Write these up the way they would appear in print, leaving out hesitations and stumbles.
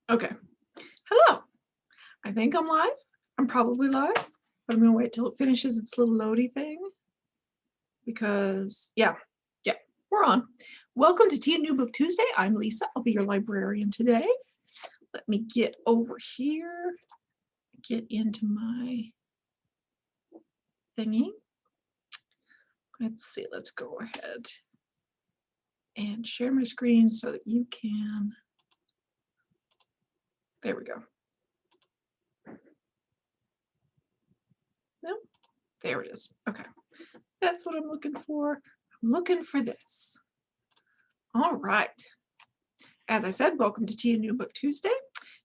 Okay. Hello. I think I'm live. I'm probably live, but I'm going to wait till it finishes its little loady thing because, yeah, we're on. Welcome to Tea and New Book Tuesday. I'm Lisa. I'll be your librarian today. Let me get over here, get into my thingy. Let's see. Let's go ahead and share my screen so that you can. There we go. No, there it is. Okay. That's what I'm looking for. I'm looking for this. All right. As I said, welcome to Tea and New Book Tuesday.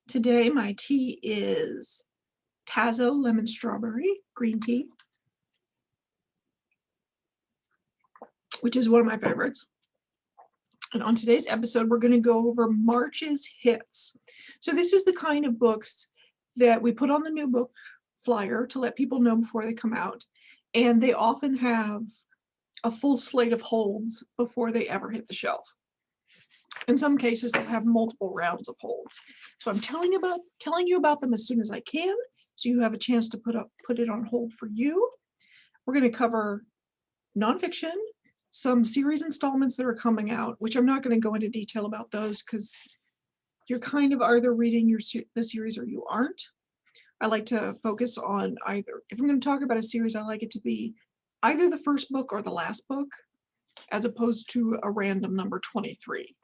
Today my tea is Tazo Lemon Strawberry Green Tea, which is one of my favorites. And on today's episode, we're going to go over March's hits. So this is the kind of books that we put on the new book flyer to let people know before they come out. And they often have a full slate of holds before they ever hit the shelf. In some cases, they'll have multiple rounds of holds. So I'm telling you about them as soon as I can, so you have a chance to put it on hold for you. We're going to cover nonfiction, some series installments that are coming out, which I'm not going to go into detail about those because you're kind of either reading the series or you aren't. I like to focus on either. If I'm going to talk about a series, I like it to be either the first book or the last book, as opposed to a random number 23.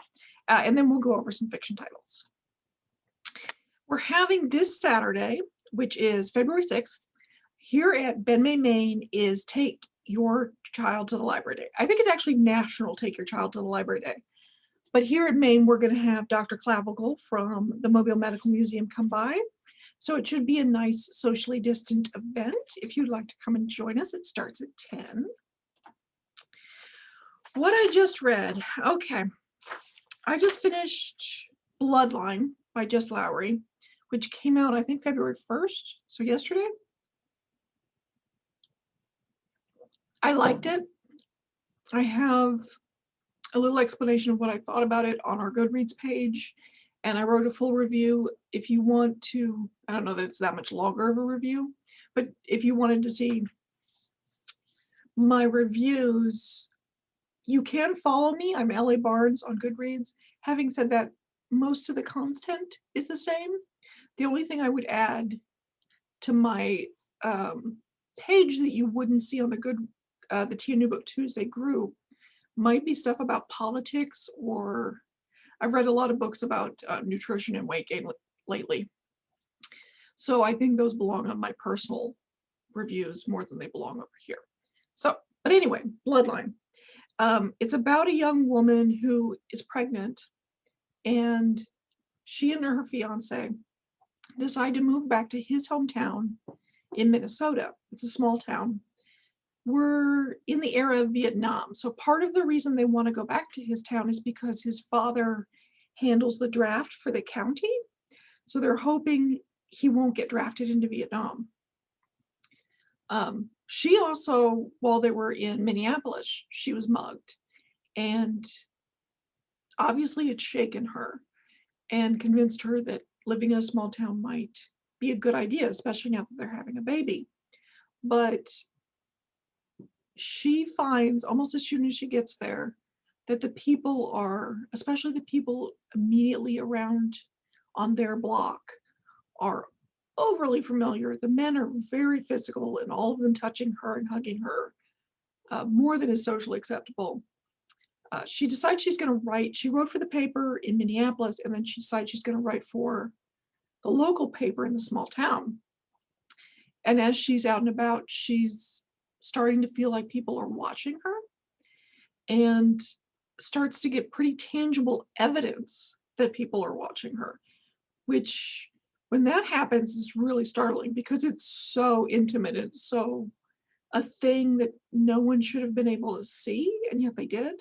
And then we'll go over some fiction titles. We're having this Saturday, which is February 6th, here at Ben May, Maine, is Take Your Child to the Library Day. I think it's actually National Take Your Child to the Library Day. But here at Maine, we're going to have Dr. Clavicle from the Mobile Medical Museum come by. So it should be a nice socially distant event. If you'd like to come and join us, it starts at 10. What I just read, okay. I just finished Bloodline by Jess Lowry, which came out, I think, February 1st, so yesterday. I liked it. I have a little explanation of what I thought about it on our Goodreads page, and I wrote a full review. If you want to, I don't know that it's that much longer of a review, but if you wanted to see my reviews, you can follow me. I'm LA Barnes on Goodreads. Having said that, most of the content is the same. The only thing I would add to my page that you wouldn't see on the Tea and New Book Tuesday group might be stuff about politics, or I've read a lot of books about nutrition and weight gain lately. So I think those belong on my personal reviews more than they belong over here. So, but anyway, Bloodline. It's about a young woman who is pregnant, and she and her fiance decide to move back to his hometown in Minnesota. It's a small town. We're in the era of Vietnam. So part of the reason they want to go back to his town is because his father handles the draft for the county. So they're hoping he won't get drafted into Vietnam. She also, while they were in Minneapolis, she was mugged. And obviously it's shaken her and convinced her that living in a small town might be a good idea, especially now that they're having a baby. But she finds almost as soon as she gets there that the people are, especially the people immediately around on their block, are overly familiar. The men are very physical, and all of them touching her and hugging her more than is socially acceptable. She decides she's going to write. She wrote for the paper in Minneapolis, and then she decides she's going to write for the local paper in the small town. And as she's out and about, she's starting to feel like people are watching her, and starts to get pretty tangible evidence that people are watching her, which when that happens is really startling because it's so intimate. It's so a thing that no one should have been able to see, and yet they did.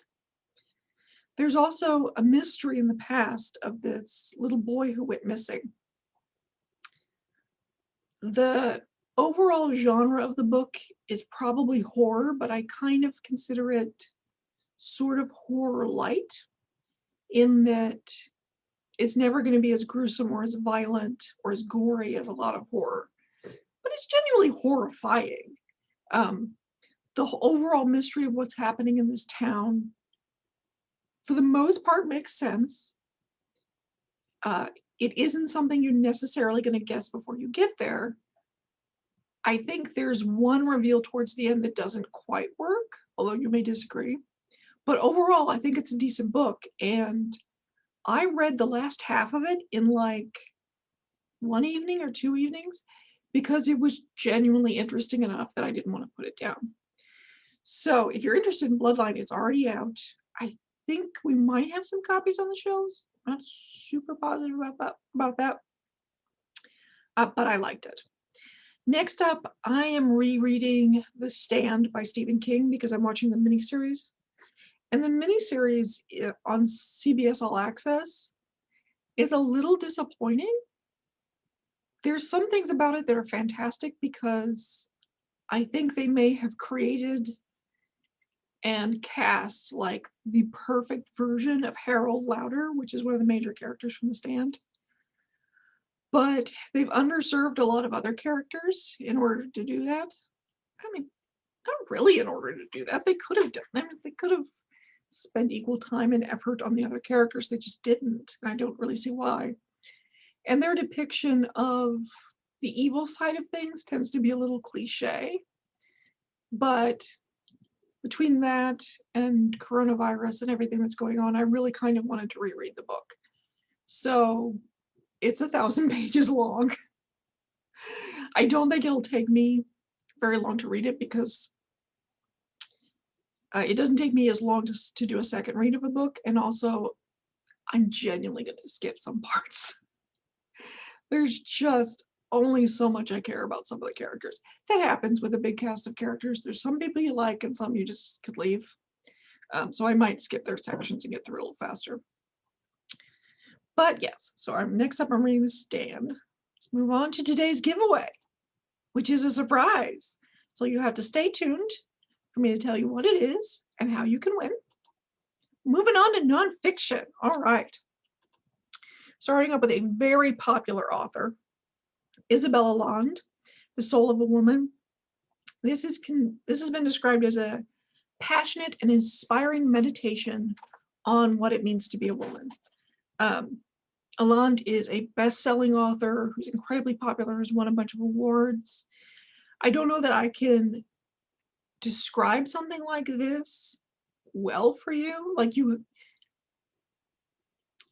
There's also a mystery in the past of this little boy who went missing. The overall genre of the book is probably horror, but I kind of consider it sort of horror light in that It's never going to be as gruesome or as violent or as gory as a lot of horror, but it's genuinely horrifying. The overall mystery of what's happening in this town, for the most part, makes sense. It isn't something you're necessarily going to guess before you get there. I think there's one reveal towards the end that doesn't quite work, although you may disagree. But overall, I think it's a decent book, and I read the last half of it in like one evening or 2 evenings because it was genuinely interesting enough that I didn't want to put it down. So if you're interested in Bloodline, it's already out. I think we might have some copies on the shelves. Not super positive about that, but I liked it. Next up, I am rereading The Stand by Stephen King because I'm watching the miniseries. And the miniseries on CBS All Access is a little disappointing. There's some things about it that are fantastic because I think they may have created and cast like the perfect version of Harold Lauder, which is one of the major characters from The Stand. But they've underserved a lot of other characters in order to do that. I mean, not really in order to do that. They could have done. I mean, they could have spent equal time and effort on the other characters. They just didn't. And I don't really see why. And their depiction of the evil side of things tends to be a little cliche. But between that and coronavirus and everything that's going on, I really kind of wanted to reread the book. So it's 1,000 pages long. I don't think it'll take me very long to read it because it doesn't take me as long to do a second read of a book. And also, I'm genuinely going to skip some parts. There's just only so much I care about some of the characters. That happens with a big cast of characters. There's some people you like and some you just could leave. So I might skip their sections and get through it a little faster. But yes, so next up I'm reading The Stand. Let's move on to today's giveaway, which is a surprise. So you have to stay tuned for me to tell you what it is and how you can win. Moving on to nonfiction. All right. Starting up with a very popular author, Isabella Land, The Soul of a Woman. This has been described as a passionate and inspiring meditation on what it means to be a woman. Land is a best-selling author who's incredibly popular, has won a bunch of awards. I don't know that I can describe something like this well for you. Like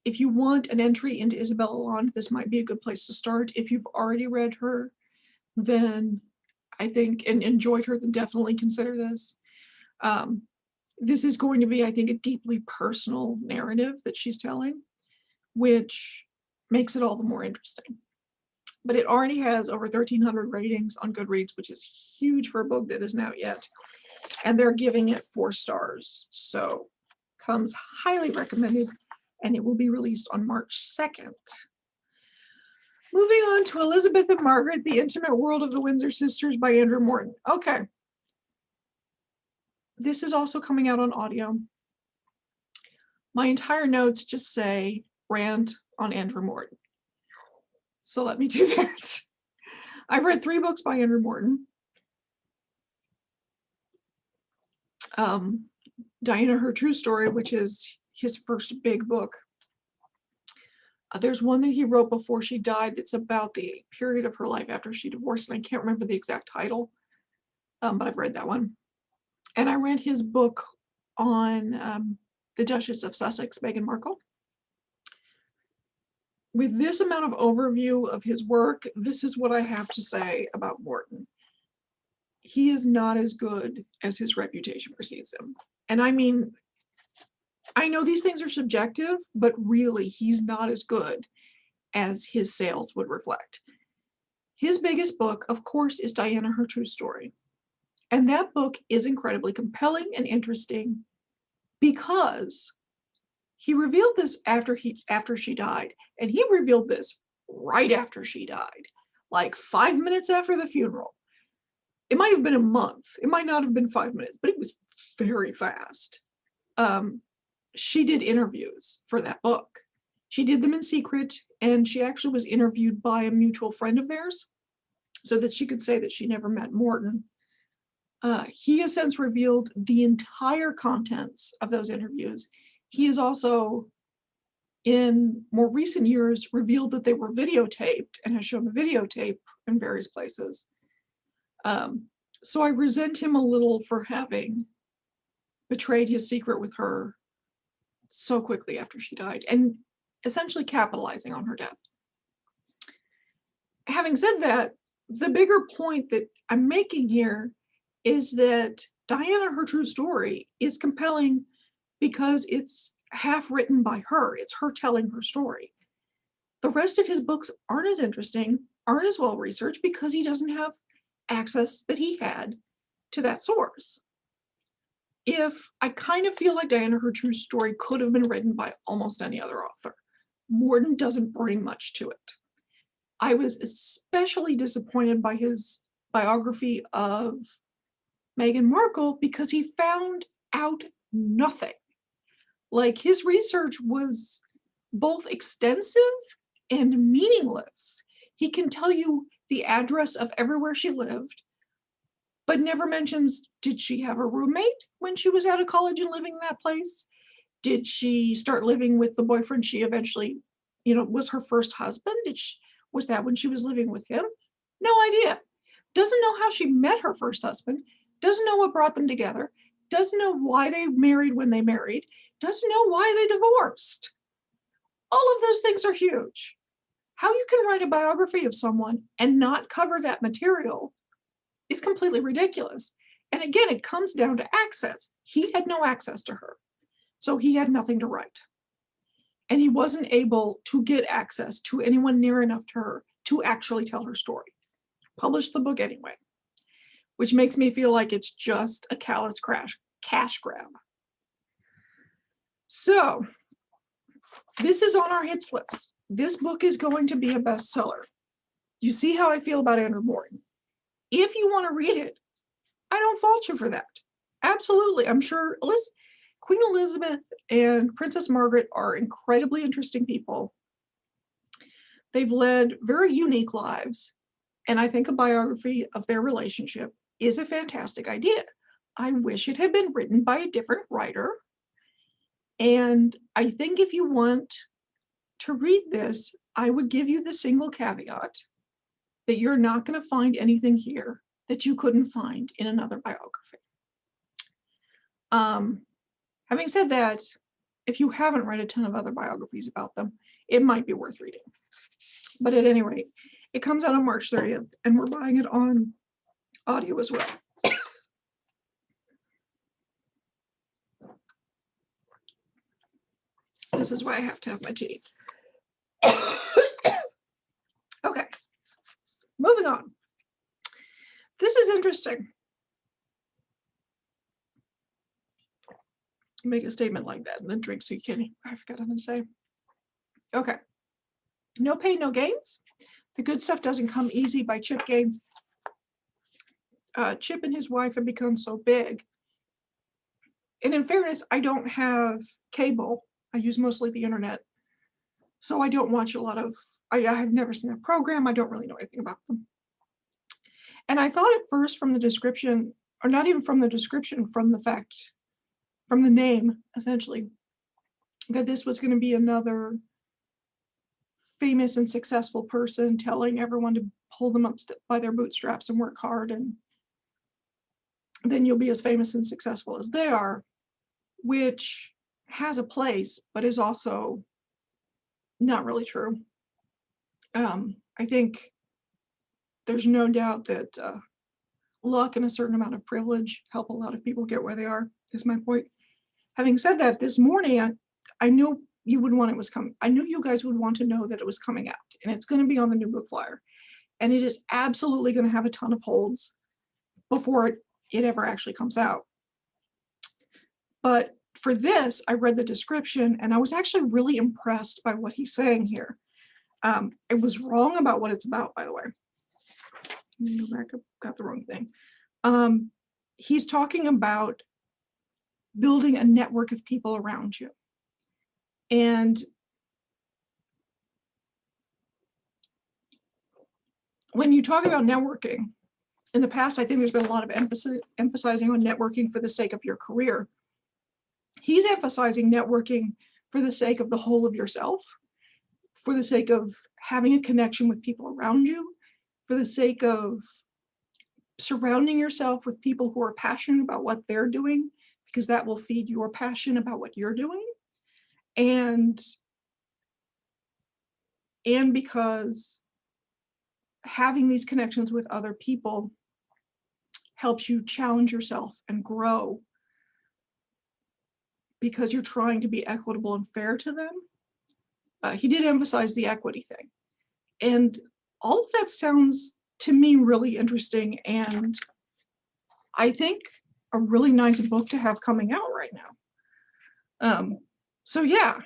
if you want an entry into Isabella Land, this might be a good place to start. If you've already read her, then I think, and enjoyed her, then definitely consider this. This is going to be, I think, a deeply personal narrative that she's telling, which makes it all the more interesting. But it already has over 1,300 ratings on Goodreads, which is huge for a book that isn't out yet. And they're giving it 4 stars. So comes highly recommended, and it will be released on March 2nd. Moving on to Elizabeth and Margaret, The Intimate World of the Windsor Sisters by Andrew Morton. Okay. This is also coming out on audio. My entire notes just say rant on Andrew Morton. So let me do that. I've read 3 books by Andrew Morton. Diana, Her True Story, which is his first big book. There's one that he wrote before she died that's about the period of her life after she divorced, and I can't remember the exact title, but I've read that one. And I read his book on the Duchess of Sussex, Meghan Markle. With this amount of overview of his work, this is what I have to say about Morton. He is not as good as his reputation precedes him. And I mean, I know these things are subjective, but really he's not as good as his sales would reflect. His biggest book, of course, is Diana, Her True Story. And that book is incredibly compelling and interesting because he revealed this after she died, and he revealed this right after she died, like 5 minutes after the funeral. It might have been a month. It might not have been 5 minutes, but it was very fast. She did interviews for that book, She did them in secret, and she actually was interviewed by a mutual friend of theirs so that she could say that she never met Morton. He has since revealed the entire contents of those interviews. He has also, in more recent years, revealed that they were videotaped and has shown the videotape in various places. So I resent him a little for having betrayed his secret with her so quickly after she died and essentially capitalizing on her death. Having said that, the bigger point that I'm making here is that Diana, Her True Story, is compelling because it's half written by her. It's her telling her story. The rest of his books aren't as interesting, aren't as well researched, because he doesn't have access that he had to that source. I kind of feel like Diana, Her True Story could have been written by almost any other author. Morton doesn't bring much to it. I was especially disappointed by his biography of Meghan Markle because he found out nothing. Like, his research was both extensive and meaningless. He can tell you the address of everywhere she lived, but never mentions, did she have a roommate when she was out of college and living in that place? Did she start living with the boyfriend she eventually, was her first husband? Was that when she was living with him? No idea. Doesn't know how she met her first husband. Doesn't know what brought them together. Doesn't know why they married when they married. Doesn't know why they divorced. All of those things are huge. How you can write a biography of someone and not cover that material is completely ridiculous. And again, it comes down to access. He had no access to her, so he had nothing to write. And he wasn't able to get access to anyone near enough to her to actually tell her story. Publish the book anyway, which makes me feel like it's just a callous cash grab. So this is on our hits list. This book is going to be a bestseller. You see how I feel about Andrew Morton. If you want to read it, I don't fault you for that. Absolutely. I'm sure Queen Elizabeth and Princess Margaret are incredibly interesting people. They've led very unique lives, and I think a biography of their relationship is a fantastic idea. I wish it had been written by a different writer. And I think if you want to read this, I would give you the single caveat that you're not going to find anything here that you couldn't find in another biography. Having said that, if you haven't read a ton of other biographies about them, it might be worth reading. But at any rate, it comes out on March 30th, and we're buying it on audio as well. This is why I have to have my tea. Okay, moving on. This is interesting. Make a statement like that and then drink so you can. I forgot what to say. Okay. No pain, no gains. The Good Stuff Doesn't Come Easy by Chip Gaines. Chip and his wife have become so big. And in fairness, I don't have cable. I use mostly the internet. So I don't watch a lot of, I have never seen their program. I don't really know anything about them. And I thought at first from the description, or not even from the description, from the name, essentially, that this was going to be another famous and successful person telling everyone to pull them up by their bootstraps and work hard, and then you'll be as famous and successful as they are, which has a place, but is also not really true. I think there's no doubt that luck and a certain amount of privilege help a lot of people get where they are, is my point. Having said that, this morning, I knew you would want it was coming. I knew you guys would want to know that it was coming out, and it's going to be on the new book flyer. And it is absolutely going to have a ton of holds before it ever actually comes out. But for this, I read the description, and I was actually really impressed by what he's saying here. I was wrong about what it's about, by the way. Let me go back, I got the wrong thing. He's talking about building a network of people around you. And when you talk about networking, in the past, I think there's been a lot of emphasizing on networking for the sake of your career. He's emphasizing networking for the sake of the whole of yourself, for the sake of having a connection with people around you, for the sake of surrounding yourself with people who are passionate about what they're doing, because that will feed your passion about what you're doing. And because having these connections with other people helps you challenge yourself and grow, because you're trying to be equitable and fair to them. He did emphasize the equity thing. And all of that sounds to me really interesting, and I think a really nice book to have coming out right now. So yeah,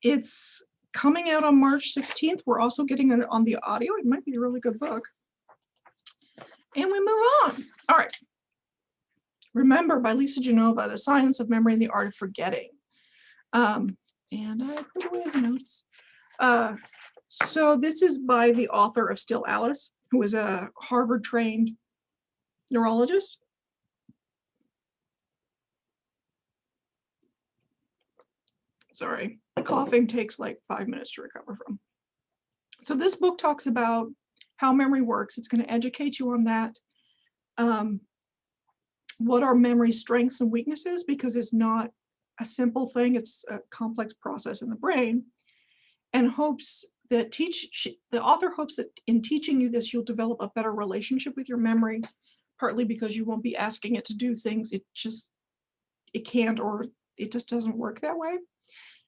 it's coming out on March 16th. We're also getting it on the audio. It might be a really good book. And we move on. All right. Remember by Lisa Genova, The Science of Memory and the Art of Forgetting. And I put away the notes. So this is by the author of Still Alice, who was a Harvard-trained neurologist. Sorry, coughing takes like 5 minutes to recover from. So this book talks about how memory works. It's going to educate you on that. What are memory strengths and weaknesses, because it's not a simple thing, it's a complex process in the brain, and hopes that the author hopes that in teaching you this, you'll develop a better relationship with your memory, partly because you won't be asking it to do things it can't, or it just doesn't work that way.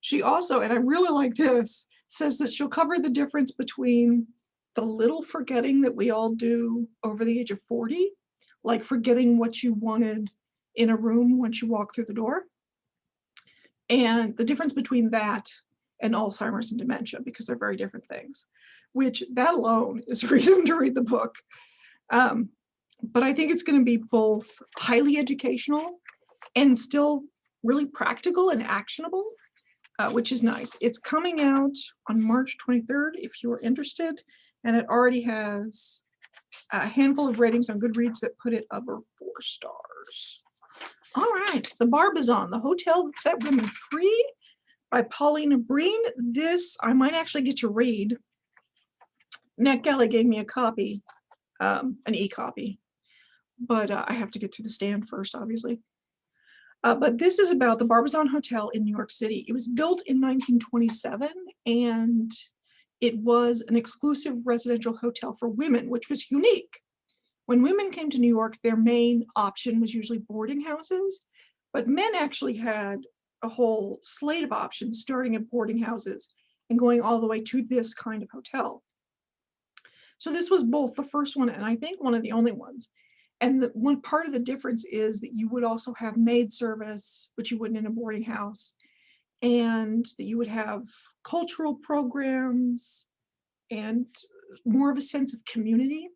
She also, and I really like this, says that she'll cover the difference between the little forgetting that we all do over the age of 40, like forgetting what you wanted in a room once you walk through the door, and the difference between that and Alzheimer's and dementia, because they're very different things, which that alone is a reason to read the book. But I think it's going to be both highly educational and still really practical and actionable, which is nice. It's coming out on March 23rd if you're interested, and it already has a handful of ratings on Goodreads that put it over 4 stars. All right, The Barber Zone, The Hotel That Set Women Free by Paulina Breen. This I might actually get to read. NetGalley gave me a copy, an e-copy, but I have to get through the stand first, obviously. But this is about the Barber Zone Hotel in New York City. It was built in 1927, and it was an exclusive residential hotel for women, which was unique. When women came to New York, their main option was usually boarding houses, but men actually had a whole slate of options, starting at boarding houses and going all the way to this kind of hotel. So this was both the first one and I think one of the only ones. And one part of the difference is that you would also have maid service, which you wouldn't in a boarding house, and that you would have cultural programs and more of a sense of community.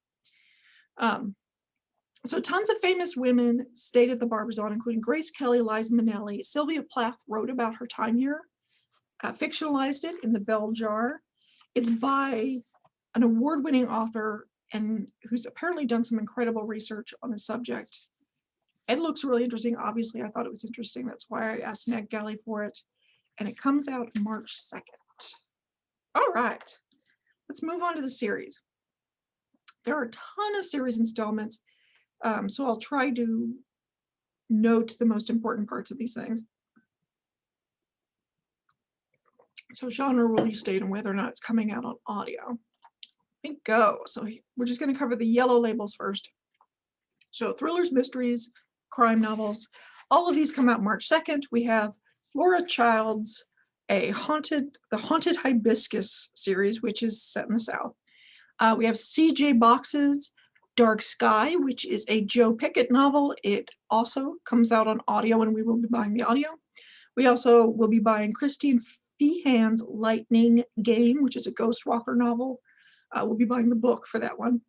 So tons of famous women stayed at the Barber Zone, including Grace Kelly, Liza Minnelli. Sylvia Plath wrote about her time here, fictionalized it in The Bell Jar. It's by an award-winning author and who's apparently done some incredible research on the subject. It looks really interesting. Obviously, I thought it was interesting. That's why I asked NetGalley for it. And it comes out March 2nd. All right, let's move on to the series. There are a ton of series installments, so I'll try to note the most important parts of these things. So genre release date and whether or not it's coming out on audio. Go. So we're just going to cover the yellow labels first. So thrillers, mysteries, crime novels, all of these come out March 2nd. We have Laura Child's The Haunted Hibiscus series, which is set in the South. We have C.J. Box's Dark Sky, which is a Joe Pickett novel. It also comes out on audio, and we will be buying the audio. We also will be buying Christine Feehan's Lightning Game, which is a Ghost Walker novel. We'll be buying the book for that one.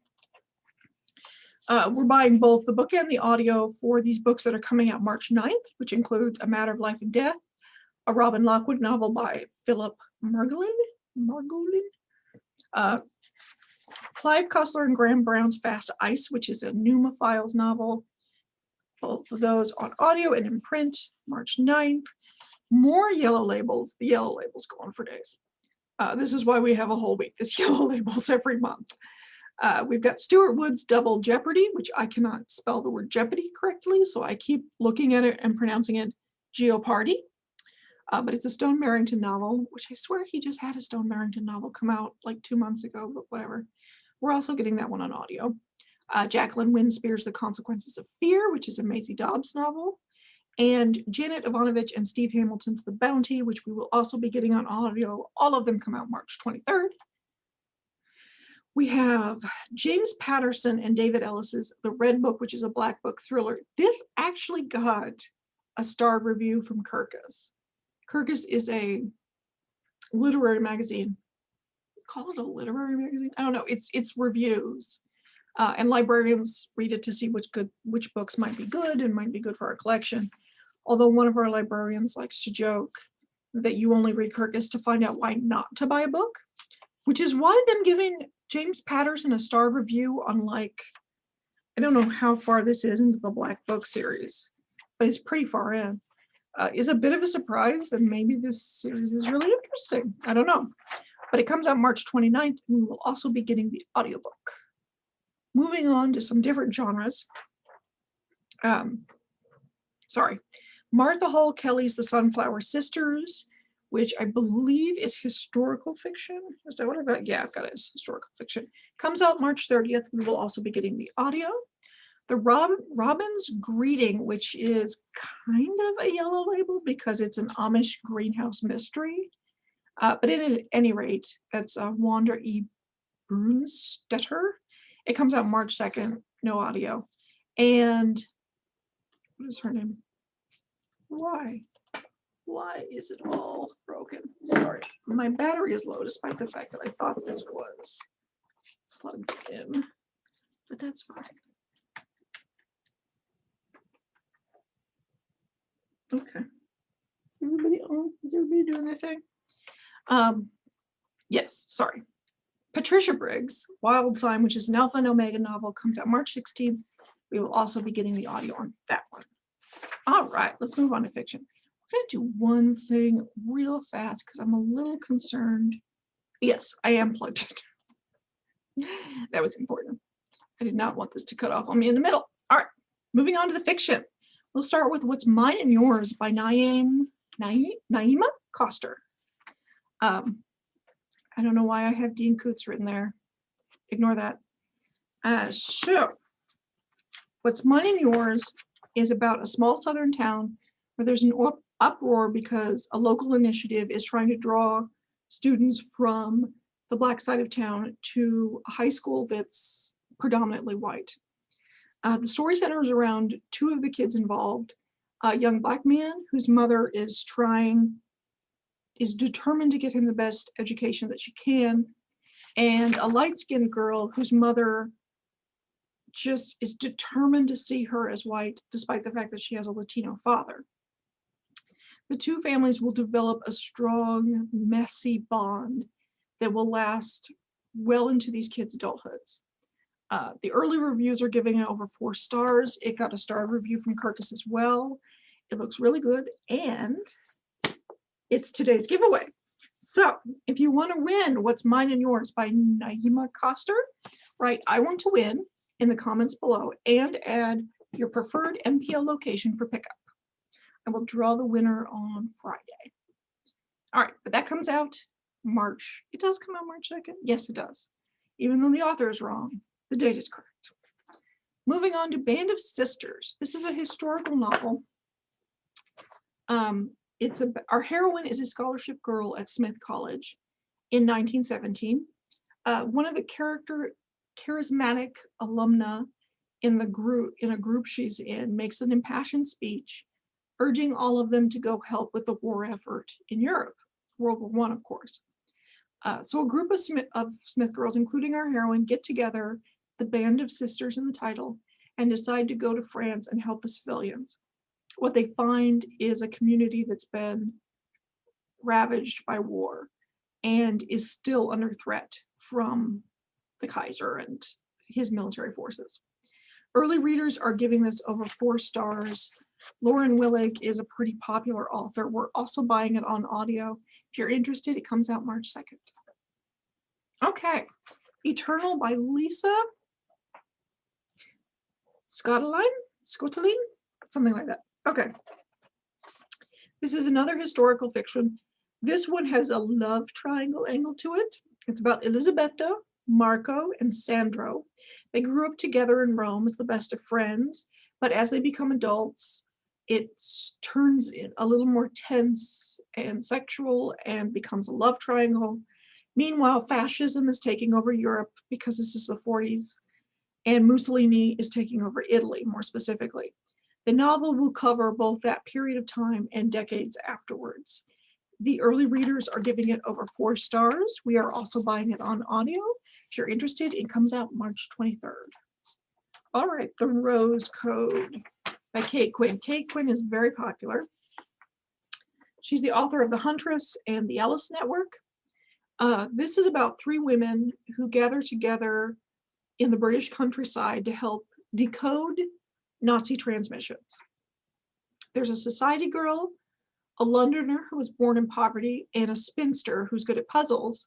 We're buying both the book and the audio for these books that are coming out March 9th, which includes A Matter of Life and Death, a Robin Lockwood novel by Philip Margolin. Clive Cussler and Graham Brown's Fast Ice, which is a Pneumophiles novel. Both of those on audio and in print, March 9th. More yellow labels. The yellow labels go on for days. This is why we have a whole week. This yellow labels every month. We've got Stuart Wood's Double Jeopardy, which I cannot spell the word Jeopardy correctly, so I keep looking at it and pronouncing it Geopardy. But it's a Stone Barrington novel, which I swear he just had a Stone Barrington novel come out like 2 months ago, but whatever. We're also getting that one on audio. Jacqueline Winspear's The Consequences of Fear, which is a Maisie Dobbs novel. And Janet Ivanovich and Steve Hamilton's The Bounty, which we will also be getting on audio. All of them come out March 23rd. We have James Patterson and David Ellis's The Red Book, which is a black book thriller. This actually got a starred review from Kirkus. Kirkus is a literary magazine. Call it a literary magazine? I don't know. It's reviews. And librarians read it to see which books might be good and might be good for our collection. Although one of our librarians likes to joke that you only read Kirkus to find out why not to buy a book, which is why them giving James Patterson a star review on, like, I don't know how far this is into the Black Book series, but it's pretty far in, is a bit of a surprise, and maybe this series is really interesting. I don't know. But it comes out March 29th, and we will also be getting the audiobook. Moving on to some different genres. Martha Hall Kelly's The Sunflower Sisters, which I believe is historical fiction. Is that what I've got? Yeah, I've got it as historical fiction. Comes out March 30th. We will also be getting the audio. The Robin's Greeting, which is kind of a yellow label because it's an Amish greenhouse mystery. But at any rate, that's Wanda E. Brunstetter. It comes out March 2nd, no audio. And what is her name? Why is it all broken? Sorry, my battery is low despite the fact that I thought this was plugged in, but that's fine. Okay. Is everybody on? Is everybody doing their thing? Yes, sorry. Patricia Briggs, Wild Sign, which is an Alpha and Omega novel, comes out March 16th. We will also be getting the audio on that one. All right, let's move on to fiction. We're going to do one thing real fast because I'm a little concerned. Yes, I am plugged in. That was important. I did not want this to cut off on me in the middle. All right, moving on to the fiction. We'll start with What's Mine and Yours by Naima Coster. I don't know why I have Dean Koontz written there. Ignore that. So, What's Mine and Yours is about a small southern town where there's an uproar because a local initiative is trying to draw students from the black side of town to a high school that's predominantly white. The story centers around two of the kids involved, a young black man whose mother is determined to get him the best education that she can, and a light-skinned girl whose mother just is determined to see her as white, despite the fact that she has a Latino father. The two families will develop a strong, messy bond that will last well into these kids' adulthoods. The early reviews are giving it over 4 stars. It got a star review from Kirkus as well. It looks really good, and it's today's giveaway. So if you want to win What's Mine and Yours by Naima Coster, write I want to win in the comments below and add your preferred MPO location for pickup. I will draw the winner on Friday. All right, but that comes out March. It does come out March 2nd? Yes, it does. Even though the author is wrong, the date is correct. Moving on to Band of Sisters. This is a historical novel. Our heroine is a scholarship girl at Smith College in 1917. One of the charismatic alumna in a group she's in makes an impassioned speech urging all of them to go help with the war effort in Europe, World War I, of course. So a group of Smith girls, including our heroine, get together, the Band of Sisters in the title, and decide to go to France and help the civilians. What they find is a community that's been ravaged by war and is still under threat from the Kaiser and his military forces. Early readers are giving this over 4 stars. Lauren Willig is a pretty popular author. We're also buying it on audio. If you're interested, it comes out March 2nd. Okay, Eternal by Lisa Scottoline, something like that. Okay. This is another historical fiction. This one has a love triangle angle to it. It's about Elisabetta, Marco, and Sandro. They grew up together in Rome as the best of friends, but as they become adults, it turns a little more tense and sexual and becomes a love triangle. Meanwhile, fascism is taking over Europe because this is the 40s, and Mussolini is taking over Italy, more specifically. The novel will cover both that period of time and decades afterwards. The early readers are giving it over 4 stars. We are also buying it on audio. If you're interested, it comes out March 23rd. All right, The Rose Code by Kate Quinn. Kate Quinn is very popular. She's the author of The Huntress and The Alice Network. This is about 3 women who gather together in the British countryside to help decode Nazi transmissions. There's a society girl, a Londoner who was born in poverty, and a spinster who's good at puzzles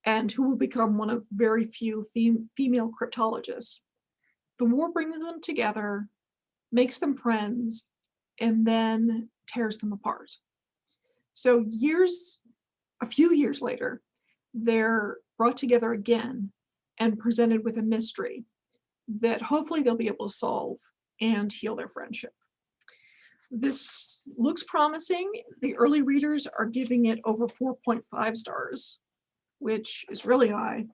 and who will become one of very few female cryptologists. The war brings them together, makes them friends, and then tears them apart. So a few years later, they're brought together again and presented with a mystery that hopefully they'll be able to solve and heal their friendship. This looks promising. The early readers are giving it over 4.5 stars, which is really high.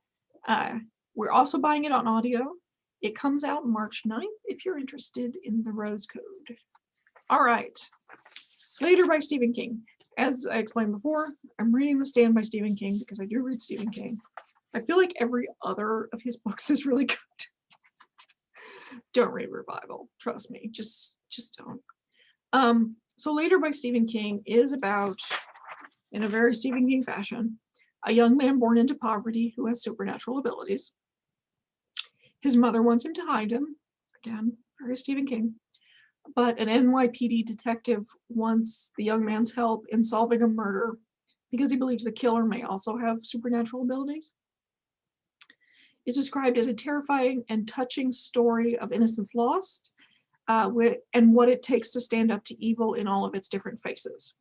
We're also buying it on audio. It comes out March 9th if you're interested in The Rose Code. All right, Later by Stephen King. As I explained before, I'm reading The Stand by Stephen King because I do read Stephen King. I feel like every other of his books is really good. Don't read Revival, trust me, just don't. So Later by Stephen King is about, in a very Stephen King fashion, a young man born into poverty who has supernatural abilities. His mother wants him to hide him, again, very Stephen King, but an NYPD detective wants the young man's help in solving a murder because he believes the killer may also have supernatural abilities. It's described as a terrifying and touching story of innocence lost, and what it takes to stand up to evil in all of its different faces.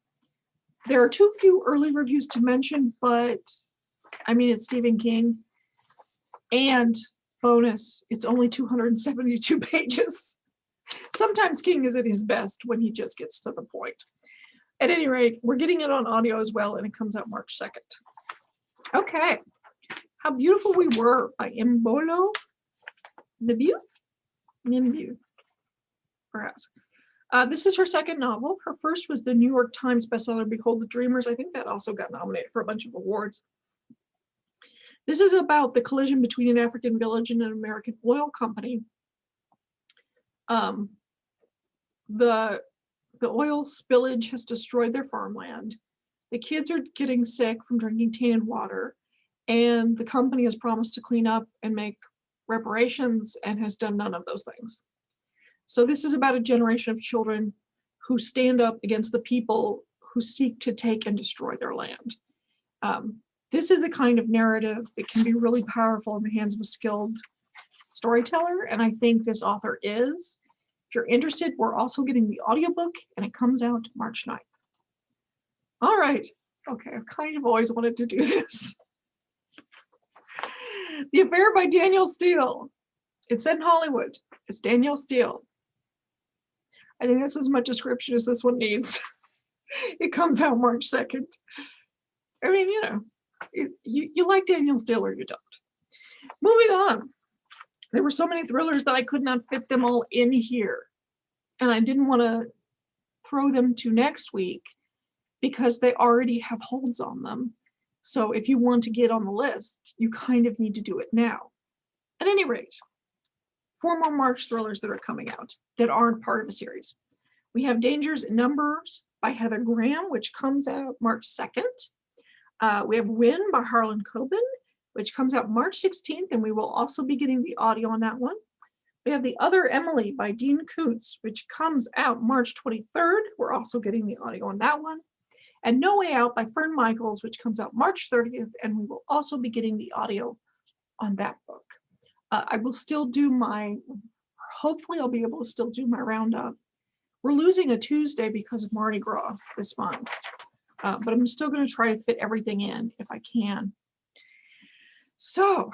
There are too few early reviews to mention, but I mean, it's Stephen King, and bonus, it's only 272 pages. Sometimes King is at his best when he just gets to the point. At any rate, we're getting it on audio as well, and it comes out March 2nd. Okay, How Beautiful We Were by Mbolo Nimbu, perhaps. This is her second novel. Her first was the New York Times bestseller, Behold the Dreamers. I think that also got nominated for a bunch of awards. This is about the collision between an African village and an American oil company. The oil spillage has destroyed their farmland. The kids are getting sick from drinking tainted water, and the company has promised to clean up and make reparations and has done none of those things. So this is about a generation of children who stand up against the people who seek to take and destroy their land. This is the kind of narrative that can be really powerful in the hands of a skilled storyteller, and I think this author is. If you're interested, we're also getting the audiobook, and it comes out March 9th. All right. Okay, I've kind of always wanted to do this. The Affair by Danielle Steele. It's set in Hollywood. It's Danielle Steele. I think that's as much description as this one needs. It comes out March 2nd. I mean, you know, you like Danielle Steele or you don't. Moving on. There were so many thrillers that I could not fit them all in here. And I didn't want to throw them to next week because they already have holds on them. So if you want to get on the list, you kind of need to do it now. At any rate, 4 more March thrillers that are coming out that aren't part of a series. We have Dangers in Numbers by Heather Graham, which comes out March 2nd. We have Win by Harlan Coben. which comes out March 16th, and we will also be getting the audio on that one. We have The Other Emily by Dean Koontz, which comes out March 23rd. We're also getting the audio on that one. And No Way Out by Fern Michaels, which comes out March 30th, and we will also be getting the audio on that book. I will still do hopefully I'll be able to still do my roundup. We're losing a Tuesday because of Mardi Gras this month, but I'm still going to try to fit everything in if I can. So,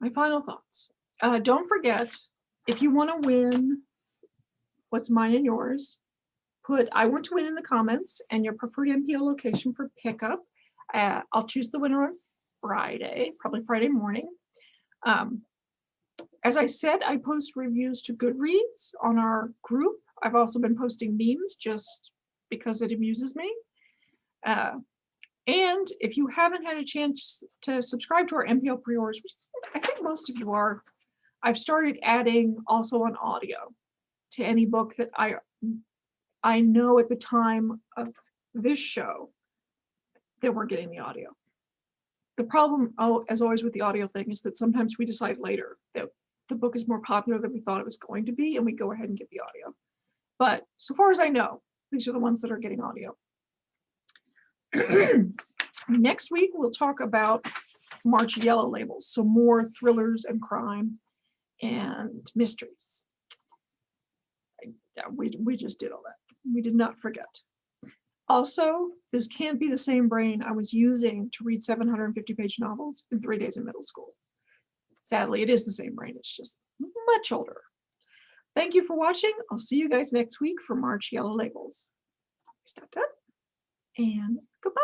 my final thoughts. Don't forget, if you want to win what's mine and yours, put I want to win in the comments and your preferred MPO location for pickup. I'll choose the winner on Friday, probably Friday morning. As I said, I post reviews to Goodreads on our group. I've also been posting memes just because it amuses me. And if you haven't had a chance to subscribe to our MPO pre-orders, which I think most of you are, I've started adding also on audio to any book that I know at the time of this show that we're getting the audio. The problem, as always with the audio thing, is that sometimes we decide later that the book is more popular than we thought it was going to be, and we go ahead and get the audio. But so far as I know, these are the ones that are getting audio. Next week, we'll talk about March Yellow Labels, so more thrillers and crime and mysteries. We just did all that. We did not forget. Also, this can't be the same brain I was using to read 750-page novels in 3 days in middle school. Sadly, it is the same brain. It's just much older. Thank you for watching. I'll see you guys next week for March Yellow Labels. Stop that. And goodbye.